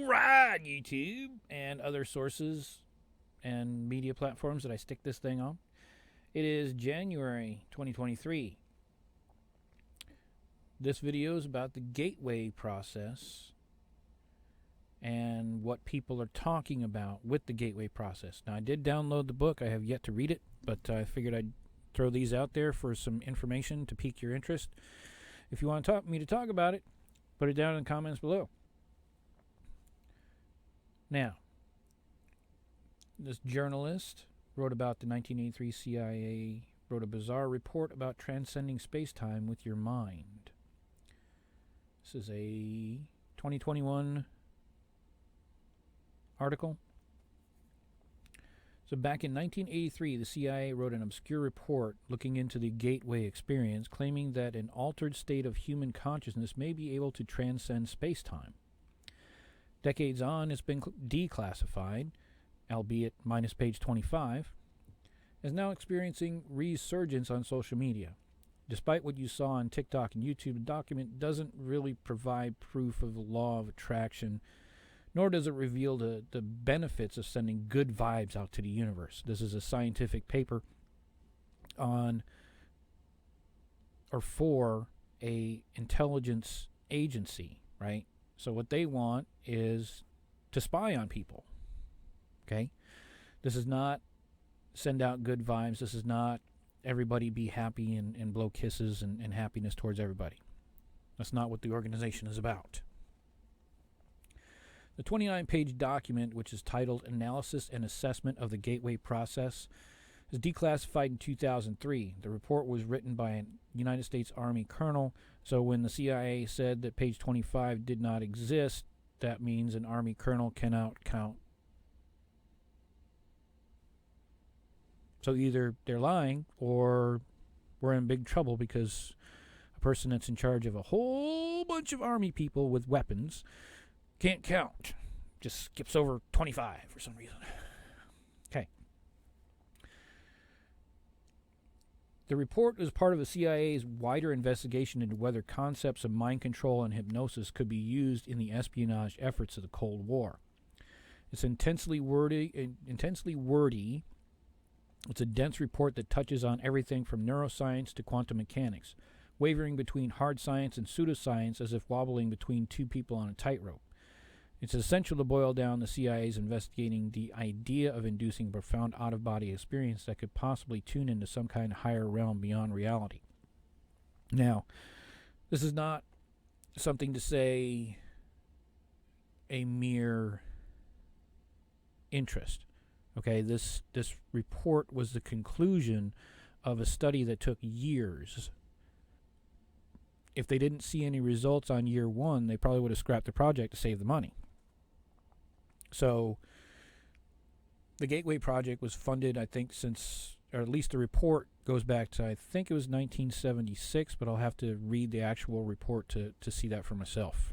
All right, YouTube and other sources and media platforms that I stick this thing on. It is January 2023. This video is about the gateway process and what people are talking about with the gateway process. Now, I did download the book. I have yet to read it, but I figured I'd throw these out there for some information to pique your interest. If you want me to talk about it, put it down in the comments below. Now, this journalist wrote about the 1983 CIA, wrote a bizarre report about transcending space-time with your mind. This is a 2021 article. So back in 1983, the CIA wrote an obscure report looking into the gateway experience, claiming that an altered state of human consciousness may be able to transcend space-time. Decades on, it's been declassified, albeit minus page 25, is now experiencing resurgence on social media. Despite what you saw on TikTok and YouTube, the document doesn't really provide proof of the law of attraction, nor does it reveal the benefits of sending good vibes out to the universe. This is a scientific paper on or for a intelligence agency, right? So what they want is to spy on people, okay? This is not send out good vibes. This is not everybody be happy and blow kisses and happiness towards everybody. That's not what the organization is about. The 29-page document, which is titled Analysis and Assessment of the Gateway Process, is declassified in 2003. The report was written by a United States Army colonel, so when the CIA said that page 25 did not exist, that means an Army colonel cannot count. So either they're lying or we're in big trouble because a person that's in charge of a whole bunch of Army people with weapons can't count. Just skips over 25 for some reason. Okay. The report is part of the CIA's wider investigation into whether concepts of mind control and hypnosis could be used in the espionage efforts of the Cold War. It's intensely wordy. It's a dense report that touches on everything from neuroscience to quantum mechanics, wavering between hard science and pseudoscience as if wobbling between two people on a tightrope. It's essential to boil down the CIA's investigating the idea of inducing a profound out-of-body experience that could possibly tune into some kind of higher realm beyond reality. Now, this is not something to say a mere interest. Okay, this report was the conclusion of a study that took years. If they didn't see any results on year one, they probably would have scrapped the project to save the money. So the Gateway Project was funded, I think, since, or at least the report goes back to, I think it was 1976, but I'll have to read the actual report to see that for myself.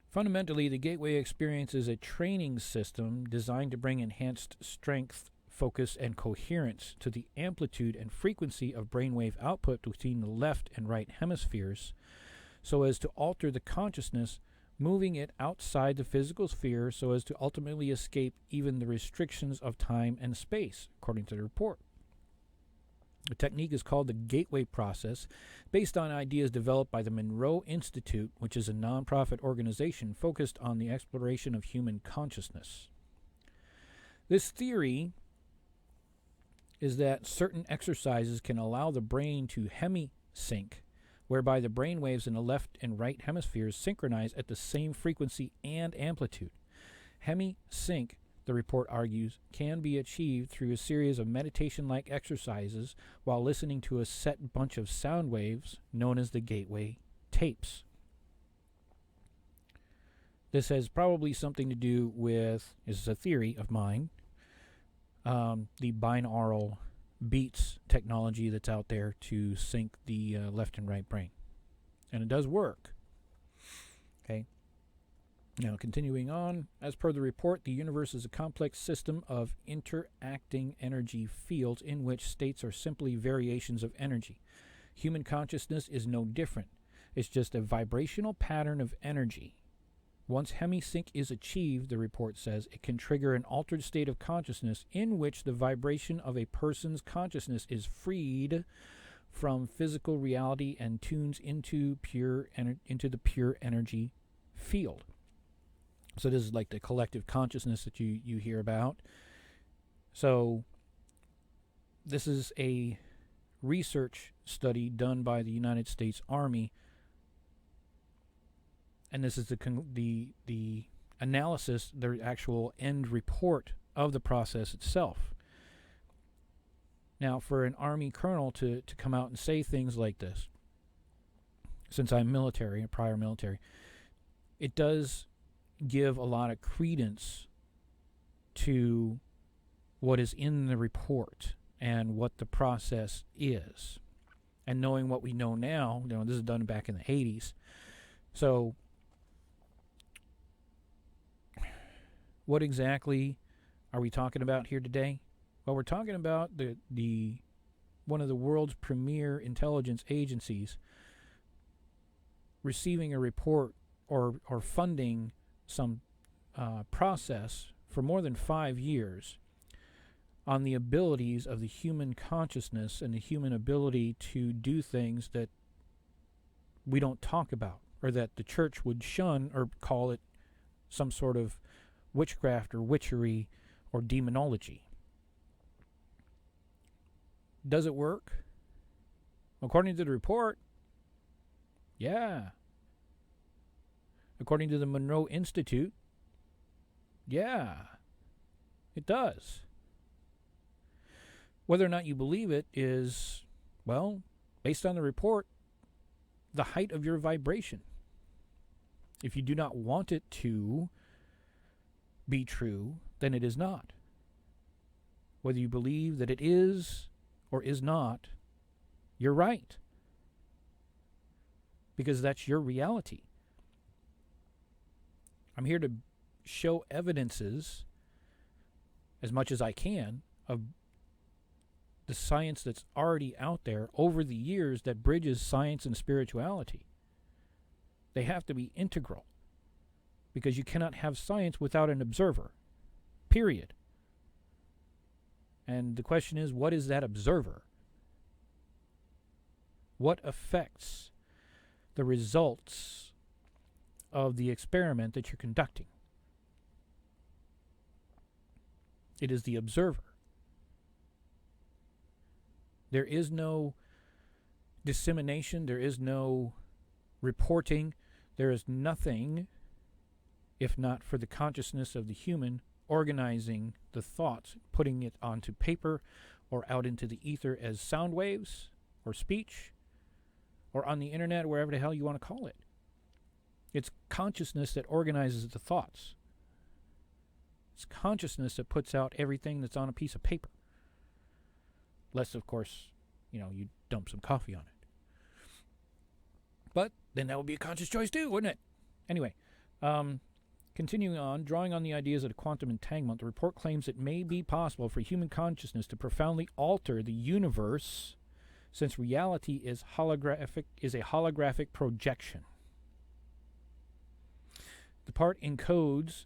Fundamentally, the Gateway experience is a training system designed to bring enhanced strength, focus, and coherence to the amplitude and frequency of brainwave output between the left and right hemispheres so as to alter the consciousness, moving it outside the physical sphere so as to ultimately escape even the restrictions of time and space, according to the report. The technique is called the Gateway Process, based on ideas developed by the Monroe Institute, which is a nonprofit organization focused on the exploration of human consciousness. This theory is that certain exercises can allow the brain to hemi-sync, whereby the brain waves in the left and right hemispheres synchronize at the same frequency and amplitude. Hemi-sync, the report argues, can be achieved through a series of meditation-like exercises while listening to a set bunch of sound waves known as the Gateway tapes. This has probably something to do with, this is a theory of mine, the binaural beats technology that's out there to sync the left and right brain. And it does work. Okay. Now, continuing on, as per the report, the universe is a complex system of interacting energy fields in which states are simply variations of energy. Human consciousness is no different. It's just a vibrational pattern of energy. Once hemisync is achieved, the report says, it can trigger an altered state of consciousness in which the vibration of a person's consciousness is freed from physical reality and tunes into the pure energy field. So this is like the collective consciousness that you hear about. So this is a research study done by the United States Army, and this is the analysis, the actual end report of the process itself. Now, for an Army colonel to come out and say things like this, since I'm military, a prior military, it does give a lot of credence to what is in the report and what the process is. And knowing what we know now, this is done back in the 80s. So, what exactly are we talking about here today? Well, we're talking about the one of the world's premier intelligence agencies receiving a report or funding some process for more than 5 years on the abilities of the human consciousness and the human ability to do things that we don't talk about, or that the church would shun or call it some sort of witchcraft or witchery or demonology. Does it work? According to the report, yeah. According to the Monroe Institute, yeah, it does. Whether or not you believe it is, well, based on the report, the height of your vibration. If you do not want it to be true, then it is not. Whether you believe that it is or is not, you're right. Because that's your reality. I'm here to show evidences, as much as I can, of the science that's already out there over the years that bridges science and spirituality. They have to be integral, because you cannot have science without an observer, period. And the question is, what is that observer? What affects the results of the experiment that you're conducting? It is the observer. There is no dissemination, there is no reporting, there is nothing, if not for the consciousness of the human organizing the thoughts, putting it onto paper or out into the ether as sound waves or speech or on the internet, wherever the hell you want to call it. It's consciousness that organizes the thoughts. It's consciousness that puts out everything that's on a piece of paper. Less, of course, you dump some coffee on it. But then that would be a conscious choice too, wouldn't it? Anyway, continuing on, drawing on the ideas of the quantum entanglement, the report claims it may be possible for human consciousness to profoundly alter the universe, since reality is a holographic projection. The part encodes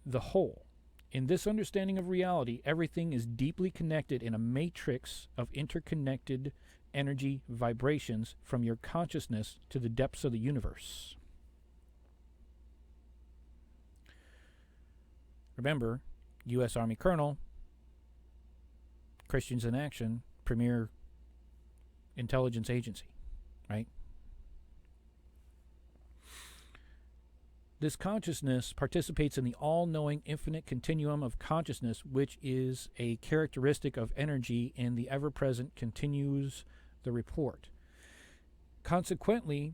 the whole. In this understanding of reality, everything is deeply connected in a matrix of interconnected energy vibrations from your consciousness to the depths of the universe. Remember, U.S. Army Colonel, Christians in Action, premier intelligence agency, right? This consciousness participates in the all-knowing infinite continuum of consciousness, which is a characteristic of energy in the ever-present, continues the report. Consequently,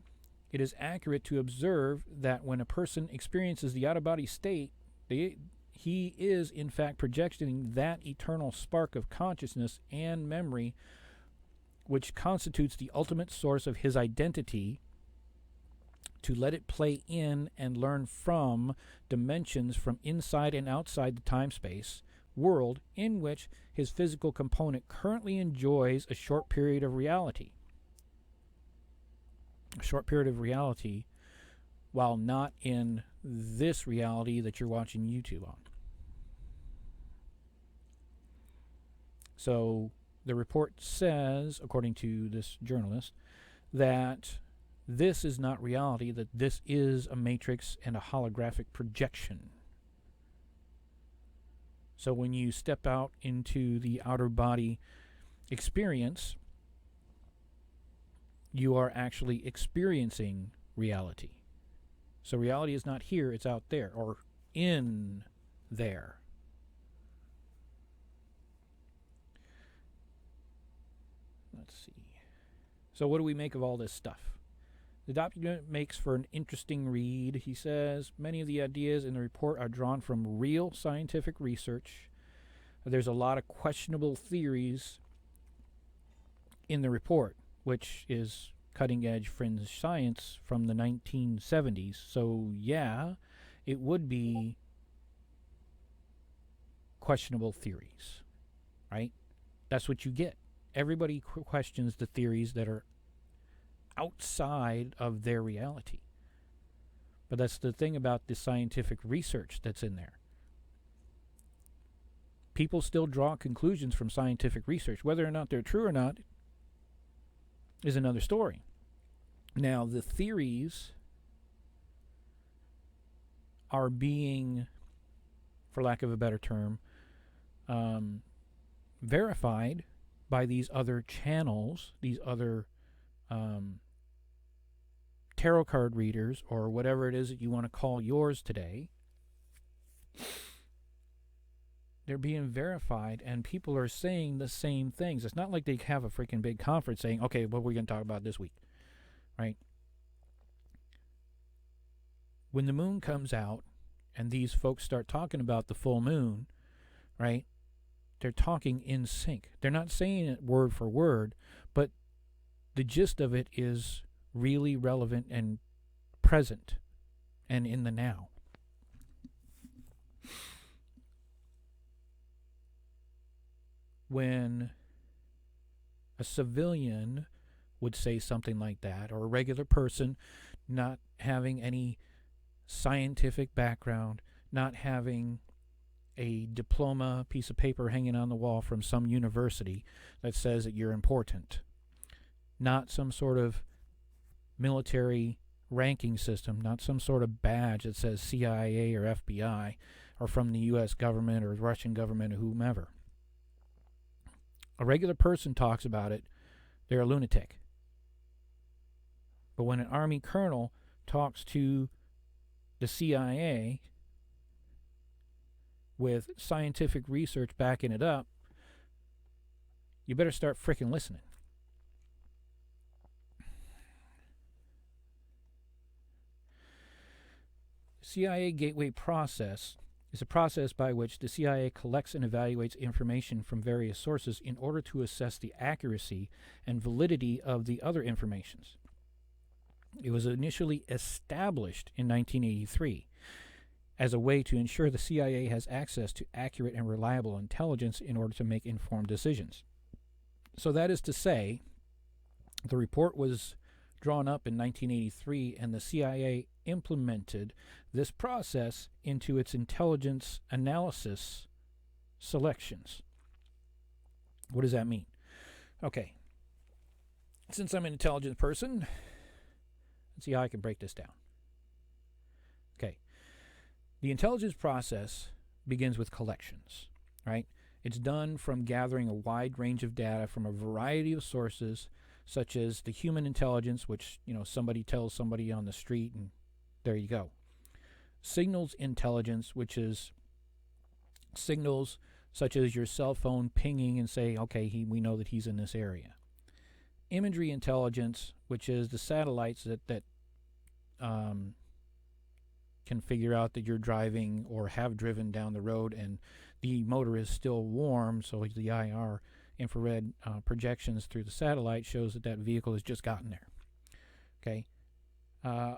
it is accurate to observe that when a person experiences the out-of-body state, he is, in fact, projecting that eternal spark of consciousness and memory, which constitutes the ultimate source of his identity, to let it play in and learn from dimensions from inside and outside the time-space world in which his physical component currently enjoys a short period of reality. a short period of reality while not in this reality that you're watching YouTube on. So the report says, according to this journalist, that this is not reality, that this is a matrix and a holographic projection. So when you step out into the outer body experience, you are actually experiencing reality. So reality is not here, it's out there, or in there. Let's see. So what do we make of all this stuff? The document makes for an interesting read, he says. Many of the ideas in the report are drawn from real scientific research. There's a lot of questionable theories in the report, which is cutting-edge fringe science from the 1970s. So, yeah, it would be questionable theories, right? That's what you get. Everybody questions the theories that are outside of their reality. But that's the thing about the scientific research that's in there. People still draw conclusions from scientific research. Whether or not they're true or not is another story. Now, the theories are being, for lack of a better term, verified by these other channels, these other tarot card readers, or whatever it is that you want to call yours today. They're being verified, and people are saying the same things. It's not like they have a freaking big conference saying, okay, what are we going to talk about this week, right? When the moon comes out and these folks start talking about the full moon, right, they're talking in sync. They're not saying it word for word, but the gist of it is really relevant and present and in the now. When a civilian would say something like that, or a regular person not having any scientific background, not having a diploma piece of paper hanging on the wall from some university that says that you're important, not some sort of military ranking system, not some sort of badge that says CIA or FBI or from the U.S. government or Russian government or whomever. A regular person talks about it, they're a lunatic. But when an Army colonel talks to the CIA with scientific research backing it up, you better start frickin' listening. CIA Gateway process is a process by which the CIA collects and evaluates information from various sources in order to assess the accuracy and validity of the other informations. It was initially established in 1983 as a way to ensure the CIA has access to accurate and reliable intelligence in order to make informed decisions. So that is to say, the report was drawn up in 1983, and the CIA implemented this process into its intelligence analysis selections. What does that mean? Okay. Since I'm an intelligent person, let's see how I can break this down. Okay. The intelligence process begins with collections, right? It's done from gathering a wide range of data from a variety of sources, such as the human intelligence, which, somebody tells somebody on the street, and there you go. Signals intelligence, which is signals such as your cell phone pinging and say, okay, we know that he's in this area. Imagery intelligence, which is the satellites that can figure out that you're driving or have driven down the road and the motor is still warm, so the IR infrared projections through the satellite shows that vehicle has just gotten there. Okay.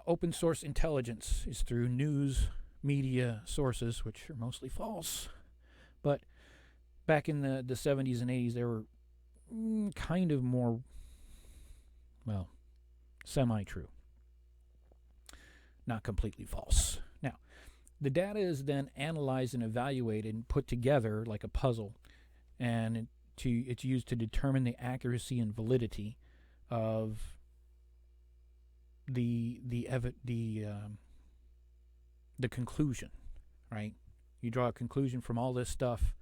Open source intelligence is through news media sources, which are mostly false. But back in the 70s and 80s, there were kind of more, semi-true, not completely false. Now, the data is then analyzed and evaluated and put together like a puzzle, and it's used to determine the accuracy and validity of the conclusion, right? You draw a conclusion from all this stuff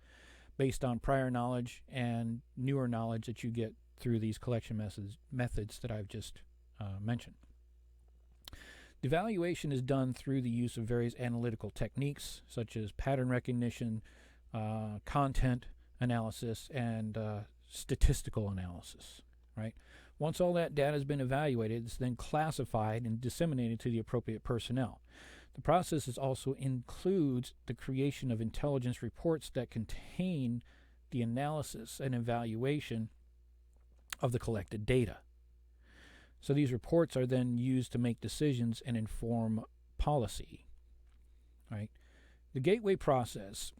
based on prior knowledge and newer knowledge that you get through these collection methods that I've just mentioned. The evaluation is done through the use of various analytical techniques such as pattern recognition, content analysis, and statistical analysis, right? Once all that data has been evaluated, it's then classified and disseminated to the appropriate personnel. The process also includes the creation of intelligence reports that contain the analysis and evaluation of the collected data. So these reports are then used to make decisions and inform policy. Right? The gateway process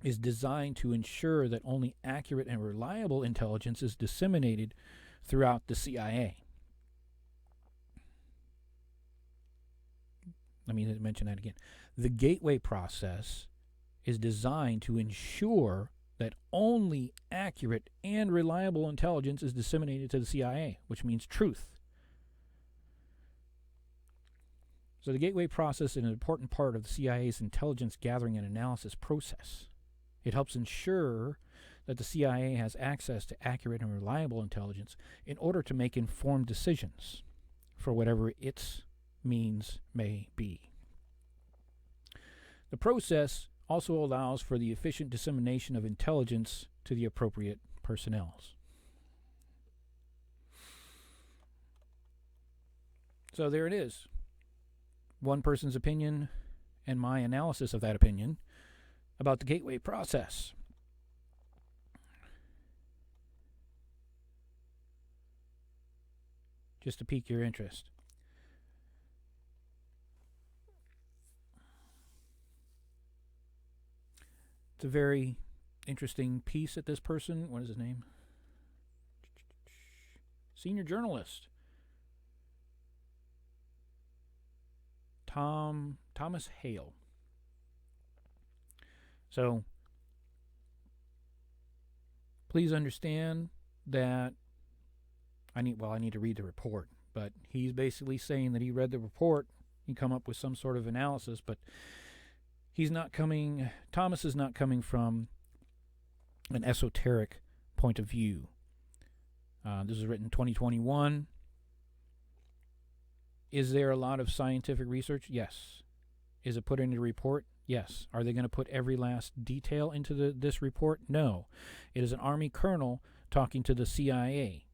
is designed to ensure that only accurate and reliable intelligence is disseminated throughout the CIA. Let me mention that again. The gateway process is designed to ensure that only accurate and reliable intelligence is disseminated to the CIA, which means truth. So the gateway process is an important part of the CIA's intelligence gathering and analysis process. It helps ensure that the CIA has access to accurate and reliable intelligence in order to make informed decisions for whatever its means may be. The process also allows for the efficient dissemination of intelligence to the appropriate personnel. So there it is. One person's opinion and my analysis of that opinion about the gateway process. Just to pique your interest. It's a very interesting piece that this person, what is his name? Senior journalist. Thomas Hale. So, please understand that I need to read the report, but he's basically saying that he read the report, he come up with some sort of analysis, but Thomas is not coming from an esoteric point of view. This was written in 2021. Is there a lot of scientific research? Yes. Is it put into the report? Yes. Are they going to put every last detail into this report? No. It is an Army colonel talking to the CIA.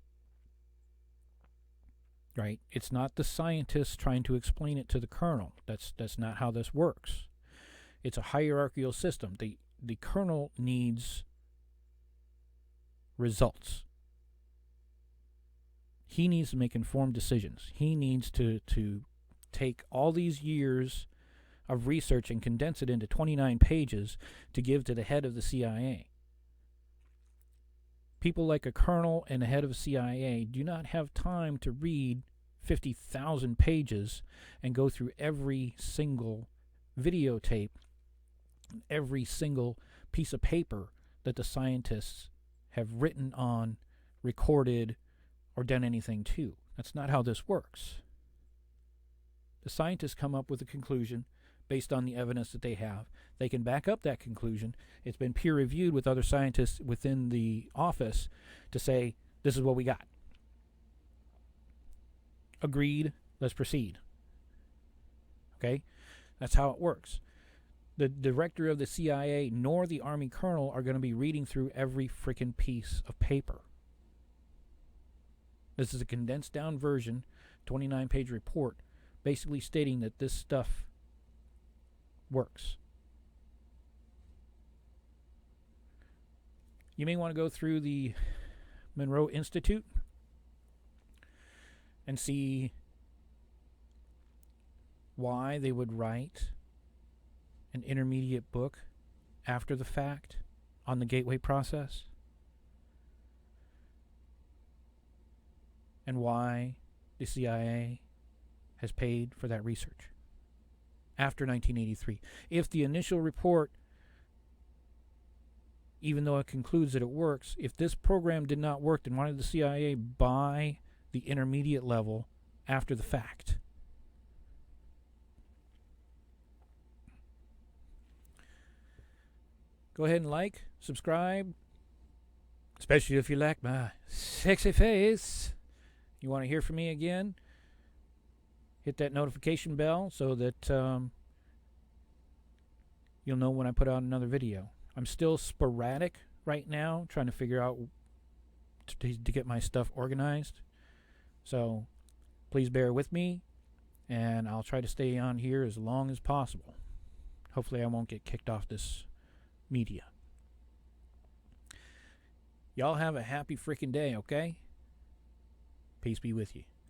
Right? It's not the scientists trying to explain it to the colonel. That's not how this works. It's a hierarchical system. The colonel needs results. He needs to make informed decisions. He needs to take all these years of research and condense it into 29 pages to give to the head of the CIA. People like a colonel and the head of the CIA do not have time to read 50,000 pages and go through every single videotape, every single piece of paper that the scientists have written on, recorded, or done anything to. That's not how this works. The scientists come up with a conclusion based on the evidence that they have. They can back up that conclusion. It's been peer-reviewed with other scientists within the office to say, this is what we got. Agreed, let's proceed. Okay? That's how it works. The director of the CIA nor the Army colonel are going to be reading through every freaking piece of paper. This is a condensed down version, 29-page report, basically stating that this stuff works. You may want to go through the Monroe Institute and see why they would write an intermediate book after the fact on the gateway process, and why the CIA has paid for that research after 1983. If the initial report, even though it concludes that it works, if this program did not work, then why did the CIA buy the intermediate level after the fact? Go ahead and like, subscribe, especially if you like my sexy face. You want to hear from me again? Hit that notification bell so that you'll know when I put out another video. I'm still sporadic right now, trying to figure out to get my stuff organized. So please bear with me, and I'll try to stay on here as long as possible. Hopefully I won't get kicked off this media. Y'all have a happy freaking day, okay? Peace be with you.